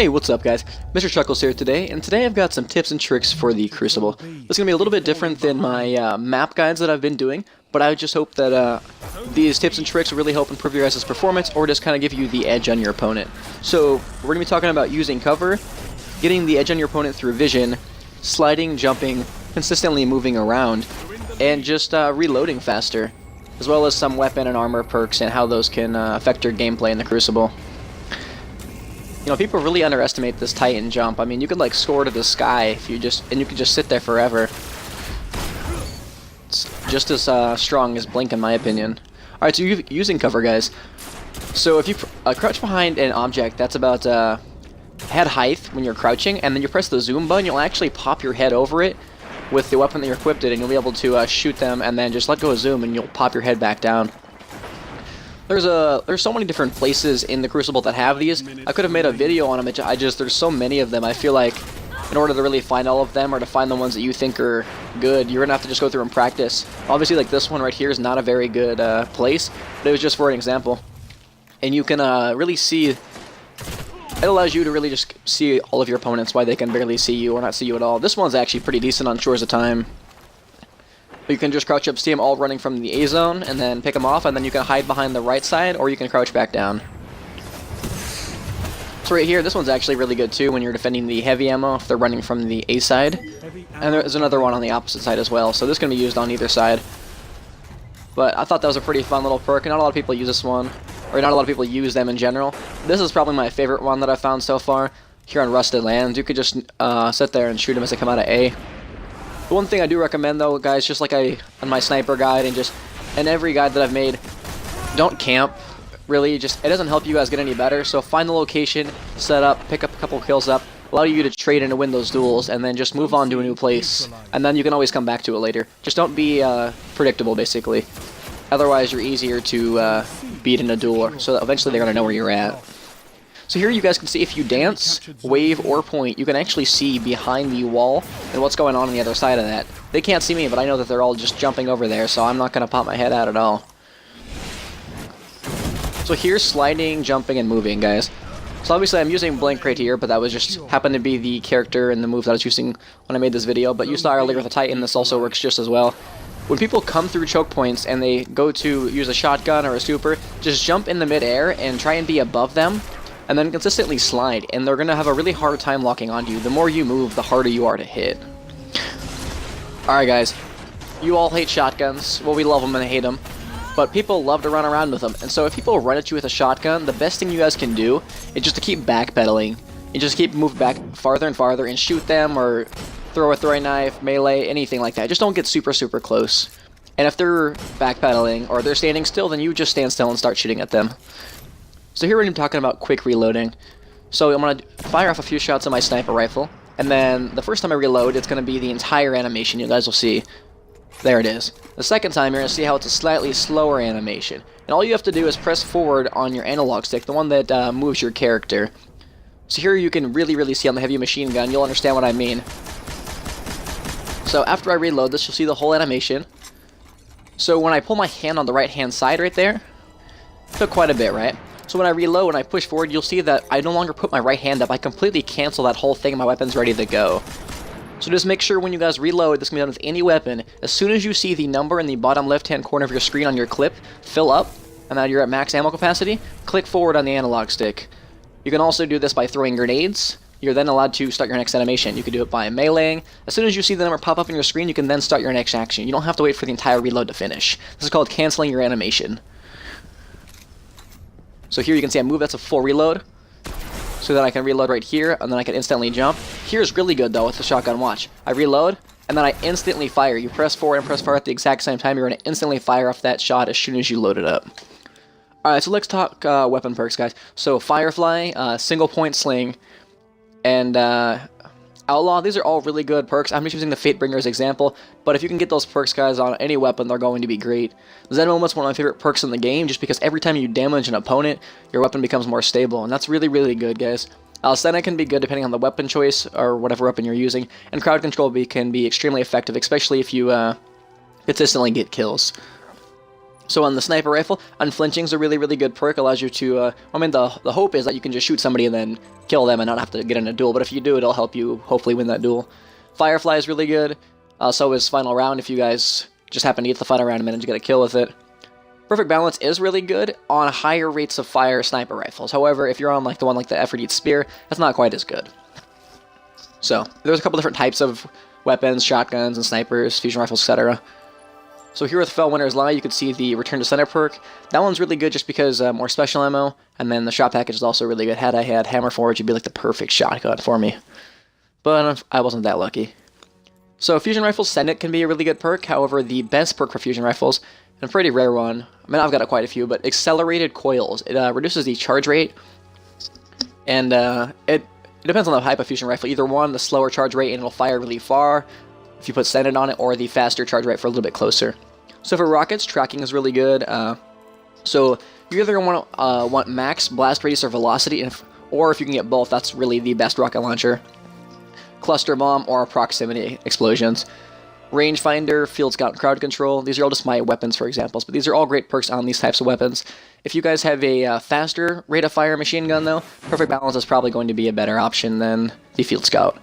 Hey, what's up guys? Mr. Chuckles here today, and today I've got some tips and tricks for the Crucible. It's going to be a little bit different than my map guides that I've been doing, but I just hope that these tips and tricks will really help improve your guys' performance or just kind of give you the edge on your opponent. So, we're going to be talking about using cover, getting the edge on your opponent through vision, sliding, jumping, consistently moving around, and just reloading faster, as well as some weapon and armor perks and how those can affect your gameplay in the Crucible. You know, people really underestimate this Titan jump. I mean, you could like soar to the sky if you you could just sit there forever. It's just as strong as Blink in my opinion. Alright, so you're using cover, guys. So if you crouch behind an object that's about head height when you're crouching, and then you press the zoom button, you'll actually pop your head over it with the weapon that you're equipped in, and you'll be able to shoot them, and then just let go of zoom, and you'll pop your head back down. There's so many different places in the Crucible that have these. I could have made a video on them. There's so many of them. I feel like in order to really find all of them or to find the ones that you think are good, you're gonna have to just go through and practice. Obviously, like this one right here is not a very good place, but it was just for an example. And you can really see. It allows you to really just see all of your opponents, why they can barely see you or not see you at all. This one's actually pretty decent on Shores of Time. You can just crouch up, see them all running from the A zone, and then pick them off, and then you can hide behind the right side, or you can crouch back down. So right here, this one's actually really good too when you're defending the heavy ammo if they're running from the A side. And there's another one on the opposite side as well, so this can be used on either side. But I thought that was a pretty fun little perk, and not a lot of people use this one, or not a lot of people use them in general. This is probably my favorite one that I've found so far. Here on Rusted Lands, you could just sit there and shoot them as they come out of A. The one thing I do recommend though, guys, just like on my sniper guide and just in every guide that I've made, don't camp. Really, it doesn't help you guys get any better. So find the location, set up, pick up a couple kills up, allow you to trade and to win those duels, and then just move on to a new place. And then you can always come back to it later. Just don't be predictable, basically. Otherwise, you're easier to beat in a duel, so that eventually they're gonna know where you're at. So here you guys can see if you dance, wave, or point, you can actually see behind the wall and what's going on the other side of that. They can't see me, but I know that they're all just jumping over there, so I'm not going to pop my head out at all. So here's sliding, jumping, and moving, guys. So obviously I'm using Blink right here, but that was just happened to be the character and the move that I was using when I made this video. But you saw earlier with the Titan, this also works just as well. When people come through choke points and they go to use a shotgun or a super, just jump in the mid-air and try and be above them. And then consistently slide, and they're going to have a really hard time locking onto you. The more you move, the harder you are to hit. Alright guys, you all hate shotguns. Well, we love them and hate them. But people love to run around with them. And so if people run at you with a shotgun, the best thing you guys can do is just to keep backpedaling. You just keep moving back farther and farther and shoot them or throw a throwing knife, melee, anything like that. Just don't get super close. And if they're backpedaling or they're standing still, then you just stand still and start shooting at them. So here I'm talking about quick reloading. So I'm going to fire off a few shots of my sniper rifle, and then the first time I reload, it's going to be the entire animation. You guys will see. There it is. The second time, you're going to see how it's a slightly slower animation. And all you have to do is press forward on your analog stick, the one that moves your character. So here you can really see on the heavy machine gun. You'll understand what I mean. So after I reload this, you'll see the whole animation. So when I pull my hand on the right-hand side right there, it took quite a bit, right? So when I reload and I push forward, you'll see that I no longer put my right hand up. I completely cancel that whole thing and my weapon's ready to go. So just make sure when you guys reload, this can be done with any weapon. As soon as you see the number in the bottom left-hand corner of your screen on your clip fill up, and now you're at max ammo capacity, click forward on the analog stick. You can also do this by throwing grenades. You're then allowed to start your next animation. You can do it by meleeing. As soon as you see the number pop up on your screen, you can then start your next action. You don't have to wait for the entire reload to finish. This is called canceling your animation. So here you can see I move, that's a full reload. So that I can reload right here, and then I can instantly jump. Here's really good though with the shotgun, watch. I reload, and then I instantly fire. You press forward and press fire at the exact same time, you're going to instantly fire off that shot as soon as you load it up. Alright, so let's talk weapon perks, guys. So Firefly, single point sling, and Outlaw, these are all really good perks. I'm just using the Fatebringer as example, but if you can get those perks, guys, on any weapon, they're going to be great. Zen Moment's one of my favorite perks in the game, just because every time you damage an opponent, your weapon becomes more stable, and that's really good, guys. Alcena can be good depending on the weapon choice, or whatever weapon you're using, and Crowd Control can be extremely effective, especially if you consistently get kills. So on the sniper rifle, unflinching is a really, really good perk. Allows you to, I mean, the hope is that you can just shoot somebody and then kill them and not have to get in a duel. But if you do, it'll help you hopefully win that duel. Firefly is really good. So is Final Round if you guys just happen to get the Final Round and manage to get a kill with it. Perfect Balance is really good on higher rates of fire sniper rifles. However, if you're on like the one like the Aphrodite Spear, that's not quite as good. So there's a couple different types of weapons, shotguns and snipers, fusion rifles, etc. So here with Fellwinter's Lie, you can see the Return to Center perk. That one's really good just because more special ammo, and then the shot package is also really good. Had I had Hammer Forge, it'd be like the perfect shotgun for me. But I wasn't that lucky. So Fusion Rifles Senate can be a really good perk. However, the best perk for Fusion Rifles, and a pretty rare one, I mean I've got quite a few, but Accelerated Coils. It reduces the charge rate, and it depends on the type of Fusion Rifle. Either one, the slower charge rate and it'll fire really far if you put Senate on it, or the faster charge rate for a little bit closer. So for rockets, tracking is really good. So you're either going to want max blast radius or velocity, or if you can get both, that's really the best rocket launcher. Cluster bomb or proximity explosions. Rangefinder, Field Scout, and Crowd Control. These are all just my weapons for examples, but these are all great perks on these types of weapons. If you guys have a faster rate of fire machine gun though, Perfect Balance is probably going to be a better option than the Field Scout.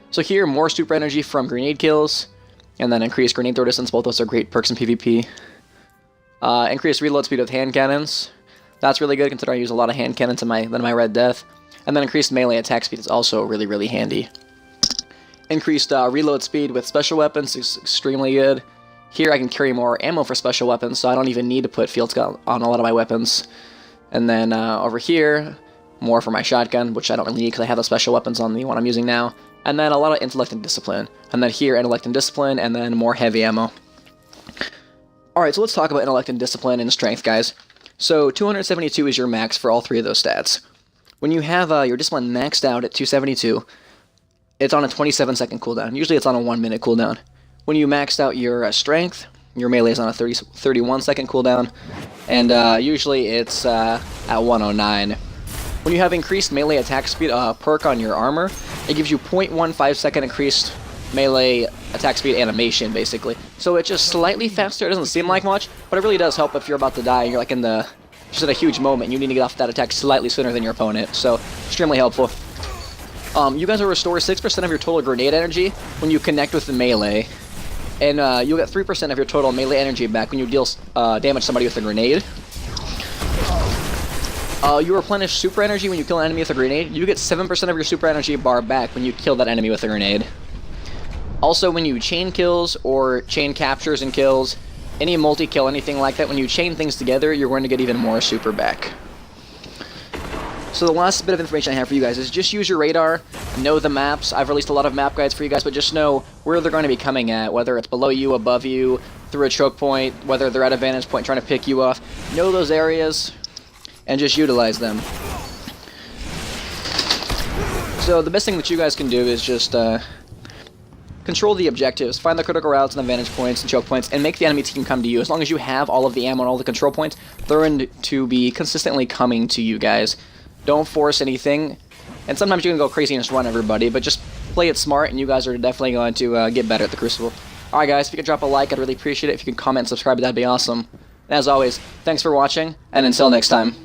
So here, more super energy from grenade kills, and then increased grenade throw distance. Both those are great perks in PvP. Increased reload speed with hand cannons. That's really good considering I use a lot of hand cannons in my Red Death. And then increased melee attack speed is also really, really handy. Increased reload speed with special weapons is extremely good. Here I can carry more ammo for special weapons, so I don't even need to put Field Scout on a lot of my weapons. And then over here, more for my shotgun, which I don't really need because I have the special weapons on the one I'm using now. And then a lot of Intellect and Discipline. And then here, Intellect and Discipline, and then more heavy ammo. Alright, so let's talk about Intellect and Discipline and Strength, guys. So 272 is your max for all three of those stats. When you have your Discipline maxed out at 272, it's on a 27-second cooldown. Usually it's on a 1-minute cooldown. When you maxed out your Strength, your melee is on a 31-second cooldown. And usually it's at 109. When you have increased melee attack speed perk on your armor, it gives you 0.15 second increased melee attack speed animation, basically. So it's just slightly faster. It doesn't seem like much, but it really does help if you're about to die and you're like just in a huge moment. You need to get off that attack slightly sooner than your opponent. So extremely helpful. You guys will restore 6% of your total grenade energy when you connect with the melee, and you'll get 3% of your total melee energy back when you deal damage somebody with a grenade. You replenish super energy when you kill an enemy with a grenade. You get 7% of your super energy bar back when you kill that enemy with a grenade. Also, when you chain kills or chain captures and kills, any multi-kill, anything like that, when you chain things together, you're going to get even more super back. So the last bit of information I have for you guys is just use your radar, know the maps. I've released a lot of map guides for you guys, but just know where they're going to be coming at, whether it's below you, above you, through a choke point, whether they're at a vantage point trying to pick you off. Know those areas and just utilize them. So the best thing that you guys can do is just control the objectives, find the critical routes and the vantage points and choke points, and make the enemy team come to you. As long as you have all of the ammo and all the control points, they're going to be consistently coming to you guys. Don't force anything, and sometimes you can go crazy and just run everybody, but just play it smart, and you guys are definitely going to get better at the Crucible. Alright guys, if you could drop a like, I'd really appreciate it. If you could comment and subscribe, that'd be awesome. And as always, thanks for watching, and until next time.